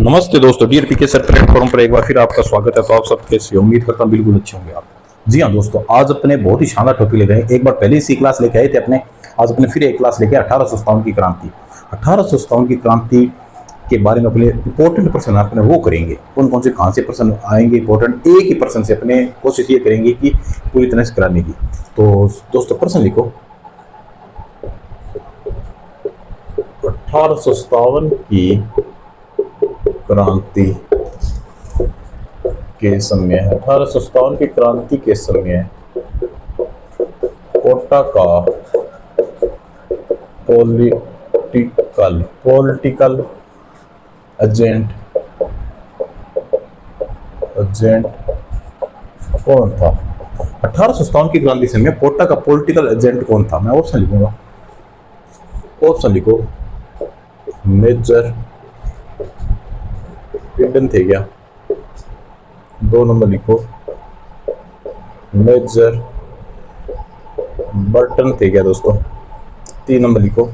नमस्ते दोस्तों, डियर पीके sir platform पर एक बार फिर आपका स्वागत है। तो आप सब कैसे हो? उम्मीद करता हूँ बिल्कुल अच्छे होंगे आप। जी हाँ दोस्तों, आज अपने बहुत ही शानदार टॉपिक लेके आए। एक बार पहले सी क्लास लेके आए थे अपने, आज अपने फिर एक क्लास लेके 1857 की क्रांति। 1857 की क्रांति के बारे में अपने इंपॉर्टेंट प्रश्न अपने वो करेंगे। कौन कौन से कहाँ से प्रश्न आएंगे इंपॉर्टेंट, एक ही प्रश्न से अपने कोशिश ये करेंगे कि पूरी तरह से कराने की। तो दोस्तों प्रश्न लिखो। 1857 की क्रांति के समय, 1857 की क्रांति के समय कोटा का पॉलिटिकल एजेंट कौन था? 1857 की क्रांति के समय कोटा का पॉलिटिकल एजेंट कौन था? मैं ऑप्शन लिखूंगा। ऑप्शन लिखो। मेजर ईडन थे क्या? 2 नंबर लिखो। मेजर बर्टन थे क्या दोस्तों? 3 नंबर लिखो।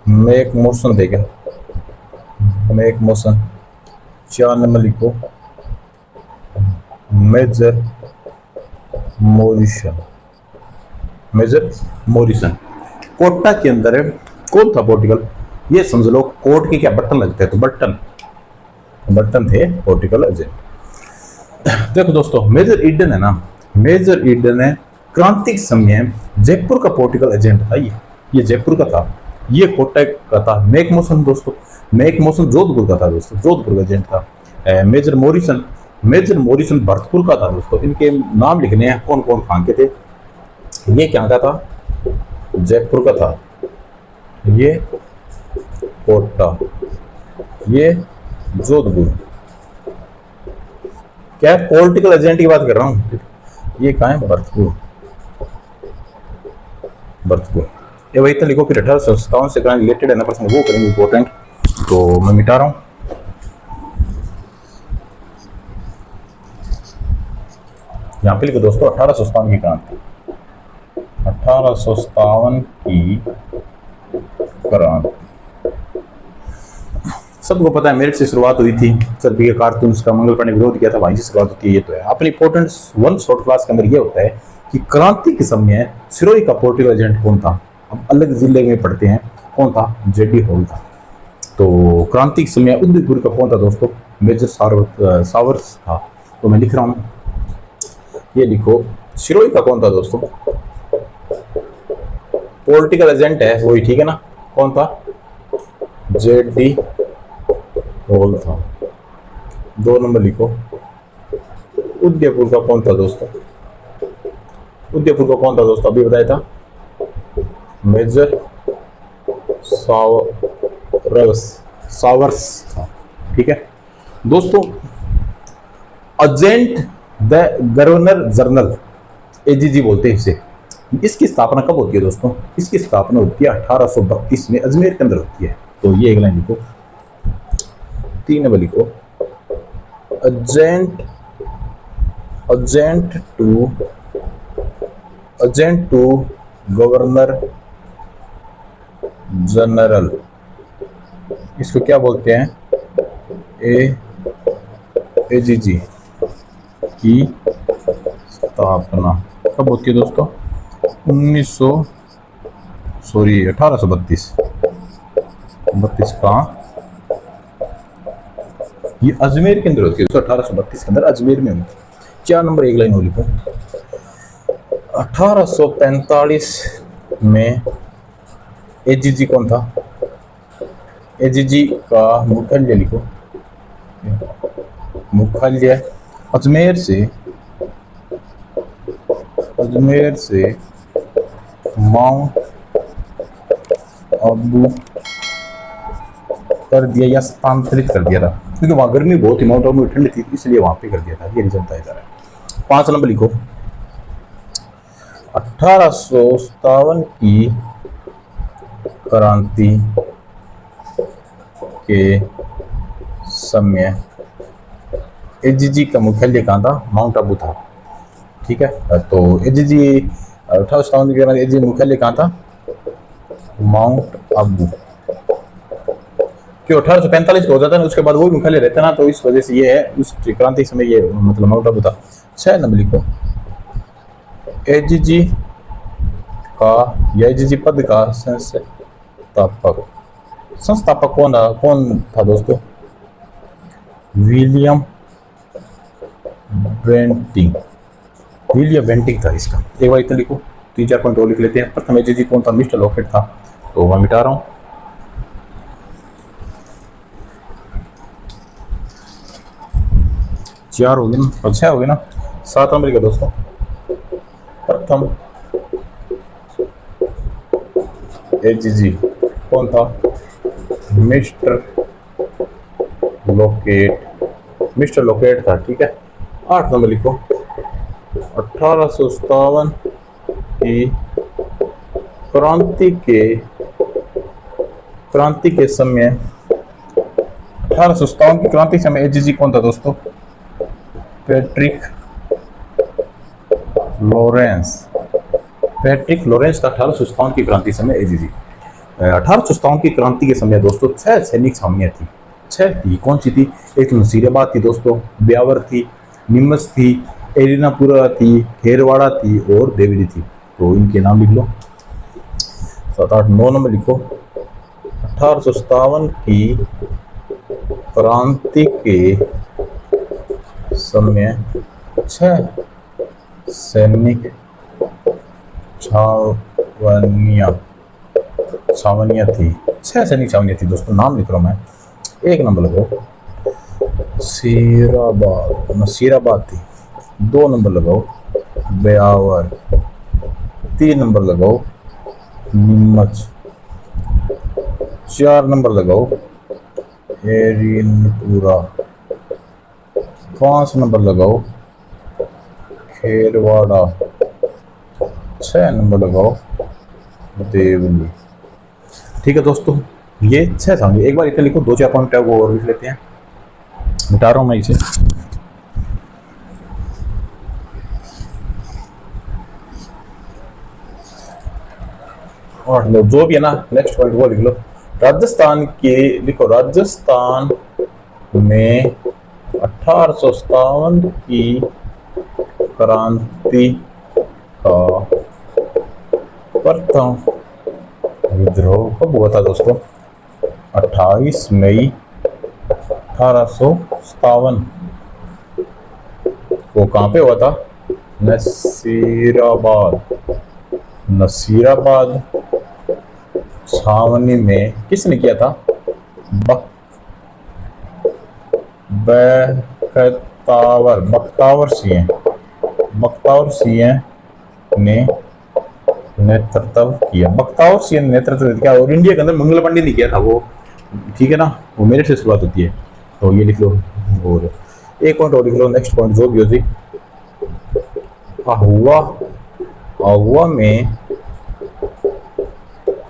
मैक मोशन थे क्या? McMahon. 4 नंबर लिखो। Major Morrison. Major Morrison. कोटा के अंदर कौन था पॉलिटिकल? ये समझ लो कोर्ट के क्या बटन लगते हैं, तो बटन थे पॉलिटिकल एजेंट। देखो दोस्तों, मेजर ईडन है ना, मेजर ईडन है क्रांति के समय जयपुर का पॉलिटिकल एजेंट था। ये जयपुर का था, ये कोटा का था। मैक मोशन दोस्तों, मैक मोशन जोधपुर का था दोस्तों, जोधपुर का एजेंट था। मेजर मॉरिसन भरतपुर का था दोस्तों। इनके नाम लिखने हैं, कौन कौन कहाँ के थे। ये क्या का था? जयपुर का था। ये कोटा, ये जोधपुर। क्या पॉलिटिकल एजेंट की बात कर रहा हूं। ये कहाँ है? भरतपुर। ये वही तो लिखो। फिर 1857 से रिलेटेड है ना प्रश्न, वो करेंगे इंपॉर्टेंट, तो मैं मिटा रहा हूं। यहां पे लिखो दोस्तों 1857 की क्रांति। 1857 की क्रांति सबको पता है, मेरिट से शुरुआत हुई थी। सर के कारतूस का मंगल पांडे विरोध किया था, वहीं से शुरुआत होती है। ये तो है अपनी इंपॉर्टेंट वन शॉर्ट क्लास के अंदर ये होता है कि क्रांति के समय सिरोही का पॉलिटिकल एजेंट कौन था। अब अलग जिले में पढ़ते हैं, कौन था? जेडी हॉल था। तो क्रांति के समय उदयपुर का कौन था दोस्तों? मेजर सावर्स था। तो मैं लिख रहा हूँ, ये लिखो। सिरोही का कौन था दोस्तों? पॉलिटिकल एजेंट है वही, ठीक है ना। कौन था? जेडी हॉल था। 2 नंबर लिखो। उदयपुर का कौन था दोस्तों? उदयपुर का कौन था दोस्तों? अभी बताया था, मेजर सावर्स था। ठीक है दोस्तों। Agent the governor general, AGG बोलते हैं इसे। इसकी स्थापना कब होती है दोस्तों? इसकी स्थापना होती है 1832 में अजमेर के अंदर होती है। तो ये एक लाइन लिखो। 3 नंबर लिखो। एजेंट टू गवर्नर जनरल, इसको क्या बोलते हैं? एजीजी की स्थापना कब होती है दोस्तों? 1832 का ये अजमेर के अंदर होती है। 1832 के अंदर अजमेर में होती है। 4 नंबर एक लाइन और लिखो। 1845 में एजीजी कौन था? एजीजी का मुख्यालय लिखो। मुख्यालय अजमेर से माउंट आबू कर दिया या स्थानांतरित कर दिया था, क्योंकि वहां गर्मी बहुत ही, माउंट आबू में ठंड थी, इसलिए वहां पे कर दिया था। ये रीजन बताया जा रहा है। 5 नंबर लिखो। 1857 की क्रांति के समय एजीजी का मुख्यालय कहाँ था? माउंट आबू था। ठीक है, तो एजीजी 1857 के बाद एजीजी मुख्यालय कहाँ था? माउंट आबू। क्यों 1845 का हो जाता है ना, उसके बाद वो भी मुख्यालय रहता है ना, तो इस वजह से ये है उस क्रांति समय ये मतलब माउंट आबू था। 6 नंबर लिखो, एजीजी का या एजीजी पद का संस्थापक कौन था दोस्तों? William Bentinck. विलियम बेंटिंग था इसका। एक बार इतना लिखो, 3-4 पॉइंट और लिख लेते हैं। प्रथम एजीजी कौन था? मिस्टर लॉकेट था। तो वहां मिटा रहा हूं। चार हो गए ना, अच्छा हो गया ना। 7 नंबर का दोस्तों, प्रथम एजीजी कौन था? मिस्टर लोकेट था। ठीक है। 8 नंबर लिखो, 1857 की क्रांति के समय 1857 की क्रांति के समय एजीजी कौन था दोस्तों? पैट्रिक लॉरेंस था 1857 की क्रांति समय एजीजी। 1857 की क्रांति के समय दोस्तों 6 सैनिक छावनियां थी। 6 थी। कौन सी थी? एक तो नसीराबाद थी दोस्तों, ब्यावर थी, नीमच थी, एलिनापुरा थी, खेरवाड़ा थी और देवरी थी। तो इनके नाम लिख लो। 7, 8, 9 नंबर लिखो, 1857 की क्रांति के समय 6 सैनिक छावनियां थी। 6 सैनिक छावनियां थी दोस्तों। नाम लिख रहा हूं मैं। 1 नंबर लगाओ नसीराबाद थी। 2 नंबर लगाओ ब्यावर। 3 नंबर लगाओ नीमच। 4 नंबर लगाओ एरिनपुरा। 5 नंबर लगाओ खेरवाड़ा। 6 नंबर लगाओ देवली। ठीक है दोस्तों, ये 6 समझिए। एक बार इतने लिखो, 2-4 पॉइंट है वो और लिख लेते हैं। मिटा रहा हूं मैं इसे। और जो भी है ना, नेक्स्ट पॉइंट वो लिख लो। राजस्थान में 1857 की क्रांति का प्रथम विद्रोह कब हुआ था दोस्तों? 28 मई 1857 को। कहां पे हुआ था? नसीराबाद छावनी में। किसने किया था? बख्तावर सिंह ने नेतृत्व किया। बख्तावर सिंह ने नेतृत्व किया। और इंडिया के अंदर मंगल पांडे ने किया था वो। ठीक है ना, वो मेरठ से शुरुआत होती है। तो ये लिख लो। और एक पॉइंट और लिख लो, नेक्स्ट पॉइंट जो भी हो जी। आहुआ में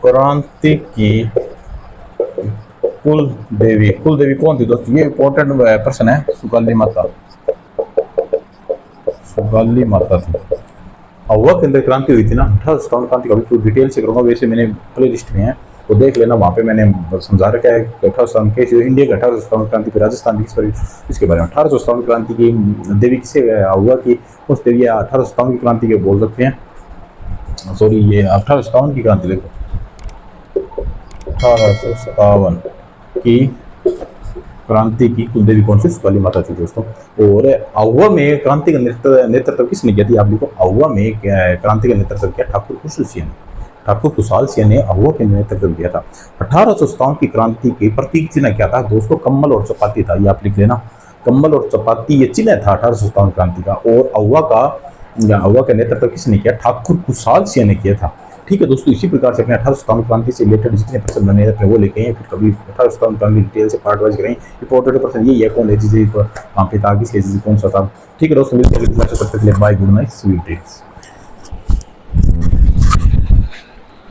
क्रांति की कुल देवी कौन थी दोस्तों? ये इंपॉर्टेंट पर्सन है। सुगाली माता थी। आहुआ के अंदर क्रांति हुई थी ना 1857 क्रांति का। भी डिटेल से करूंगा, वैसे मैंने प्ले लिस्ट में है तो देख लेना, वहाँ पे मैंने समझा रखा है 1857 के इंडिया के 1857 क्रांति पे राजस्थान की इसके बारे में। 1857 क्रांति की देवी किसे आहुआ की? उस देवी 1857 की क्रांति के बोल सकते हैं। सॉरी, ये 1857 की क्रांति देखो, 1857 की क्रांति की कुल देवी कौन सी? सुगाली माता थी दोस्तों। और आहुआ में क्रांति का नेतृत्व किसने किया थी? आप देखो, आहुआ में क्रांति का नेतृत्व किया ठाकुर कुशाल सिंह ने आहुआ के नेतृत्व किया था। 1857 की क्रांति के प्रतीक चिन्ह क्या था दोस्तों? कम्बल और चपाती था। ये आप लिख लेना, कम्बल और चपाती ये चिन्ह था 1857 क्रांति का। और आहुआ का नेतृत्व किसने किया? ठाकुर कुशाल सिंह ने किया था। ठीक है दोस्तों, इसी प्रकार से अपने 1857 क्रांति से रिलेटेड जितने पर्सन बने अपने वो लेके हैं। फिर कभी 1857 क्रांति डिटेल से पार्ट वाइज करें। इंपॉर्टेंट पर्सन ये है कौन है, जिसे वहाँ पे था, किसके कौन सा था। ठीक है दोस्तों, मिलते हैं। Bye, good night, sweet dreams.